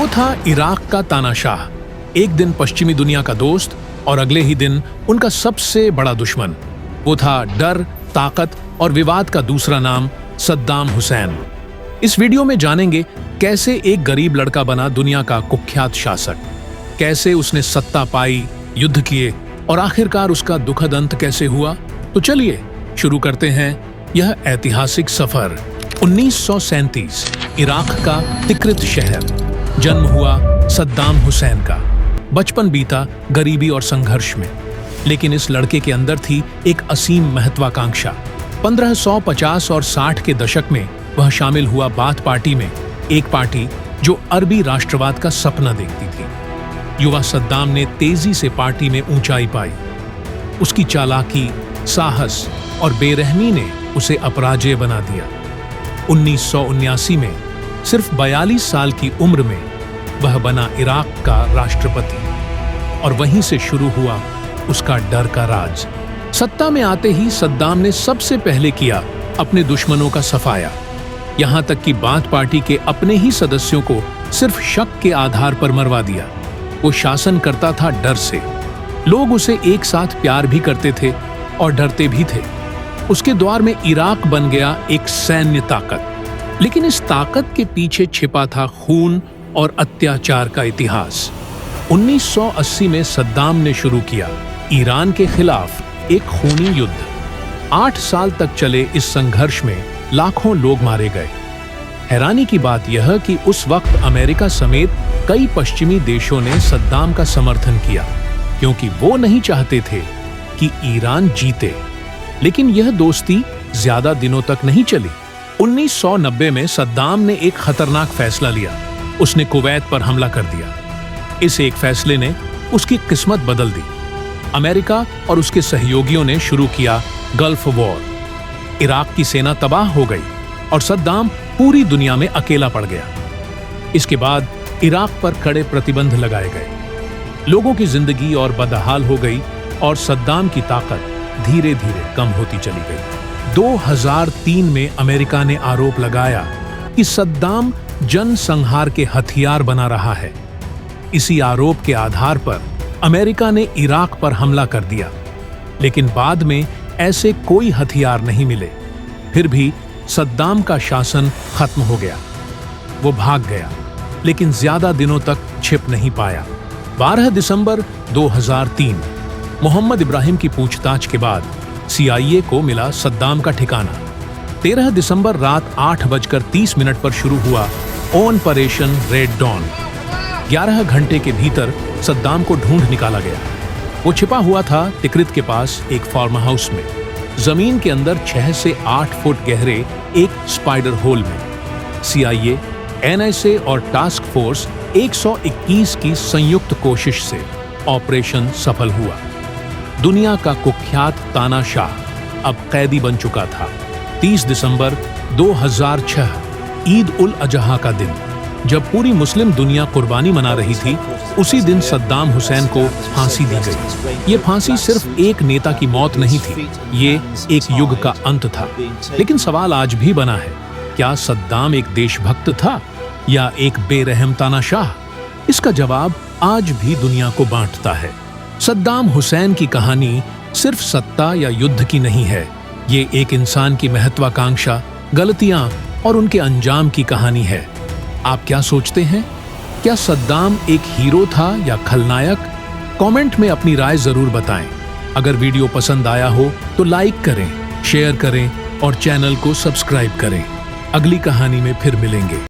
वो था इराक का तानाशाह, एक दिन पश्चिमी दुनिया का दोस्त और अगले ही दिन उनका सबसे बड़ा दुश्मन। वो था डर, ताकत और विवाद का दूसरा नाम, सद्दाम हुसैन। इस वीडियो में जानेंगे कैसे एक गरीब लड़का बना दुनिया का कुख्यात शासक, कैसे उसने सत्ता पाई, युद्ध किए और आखिरकार उसका दुखद अंत कैसे हुआ। तो चलिए शुरू करते हैं यह ऐतिहासिक सफर। 1937 इराक का तिक्रित शहर। जन्म हुआ सद्दाम हुसैन का। बचपन बीता गरीबी और संघर्ष में, लेकिन इस लड़के के अंदर थी एक असीम महत्वाकांक्षा। 1550 और 60 के दशक में वह शामिल हुआ बाथ पार्टी में, एक पार्टी जो अरबी राष्ट्रवाद का सपना देखती थी। युवा सद्दाम ने तेजी से पार्टी में ऊंचाई पाई। उसकी चालाकी, साहस और बेरहमी ने उसे अपराजेय बना दिया। 1979 में सिर्फ 42 साल की उम्र में वह बना इराक का राष्ट्रपति और वहीं से शुरू हुआ उसका डर का राज। सत्ता में आते ही सद्दाम ने सबसे पहले किया अपने दुश्मनों का सफाया। यहां तक कि बाथ पार्टी के अपने ही सदस्यों को सिर्फ शक के आधार पर मरवा दिया। वो शासन करता था डर से। लोग उसे एक साथ प्यार भी करते थे और डरते भी थे। उसके द्वार में इराक बन गया एक सैन्य ताकत, लेकिन इस ताकत के पीछे छिपा था खून और अत्याचार का इतिहास। 1980 में सद्दाम ने शुरू किया ईरान के खिलाफ एक खूनी युद्ध। 8 साल तक चले इस संघर्ष में लाखों लोग मारे गए। हैरानी की बात यह कि उस वक्त अमेरिका समेत कई पश्चिमी देशों ने सद्दाम का समर्थन किया, क्योंकि वो नहीं चाहते थे कि ईरान जीते। लेकिन यह दोस्ती ज्यादा दिनों तक नहीं चली। 1990 में सद्दाम ने एक खतरनाक फैसला लिया। उसने कुवैत पर हमला कर दिया। इस एक फैसले ने उसकी किस्मत बदल दी। अमेरिका और उसके सहयोगियों ने शुरू किया गल्फ वॉर। इराक की सेना तबाह हो गई और सद्दाम पूरी दुनिया में अकेला पड़ गया। इसके बाद इराक पर कड़े प्रतिबंध लगाए गए। लोगों की जिंदगी और बदहाल हो गई और सद्दाम की ताकत धीरे धीरे कम होती चली गई। 2003 में अमेरिका ने आरोप लगाया कि सद्दाम जनसंहार के हथियार बना रहा है। इसी आरोप के आधार पर अमेरिका ने इराक पर हमला कर दिया, लेकिन बाद में ऐसे कोई हथियार नहीं मिले। फिर भी सद्दाम का शासन खत्म हो गया। वो भाग गया, लेकिन ज्यादा दिनों तक छिप नहीं पाया। 12 दिसंबर 2003 मोहम्मद इब्राहिम की पूछताछ के बाद CIA को मिला सद्दाम का ठिकाना। 13 दिसंबर रात 8:30 पर शुरू हुआ ऑपरेशन रेड डॉन। 11 घंटे के भीतर सद्दाम को ढूंढ निकाला गया। वो छिपा हुआ था तिक्रित के पास एक फार्म हाउस में, जमीन के अंदर 6 से 8 फुट गहरे एक स्पाइडर होल में। CIA, NSA और टास्क फोर्स 121 की संयुक्त कोशिश से ऑपरेशन सफल हुआ। दुनिया का कुख्यात तानाशाह अब कैदी बन चुका था। 30 दिसंबर 2006 ईद उल अजहा का दिन, जब पूरी मुस्लिम दुनिया कुर्बानी मना रही थी, उसी दिन सद्दाम हुसैन को फांसी दी गई। ये फांसी सिर्फ एक नेता की मौत नहीं थी, ये एक युग का अंत था। लेकिन सवाल आज भी बना है, क्या सद्दाम एक देशभक्त था या एक बेरहम तानाशाह? इसका जवाब आज भी दुनिया को बांटता है। सद्दाम हुसैन की कहानी सिर्फ सत्ता या युद्ध की नहीं है। ये एक इंसान की महत्वाकांक्षा, गलतियां और उनके अंजाम की कहानी है। आप क्या सोचते हैं? क्या सद्दाम एक हीरो था या खलनायक? कमेंट में अपनी राय जरूर बताएं। अगर वीडियो पसंद आया हो तो लाइक करें, शेयर करें और चैनल को सब्सक्राइब करें। अगली कहानी में फिर मिलेंगे।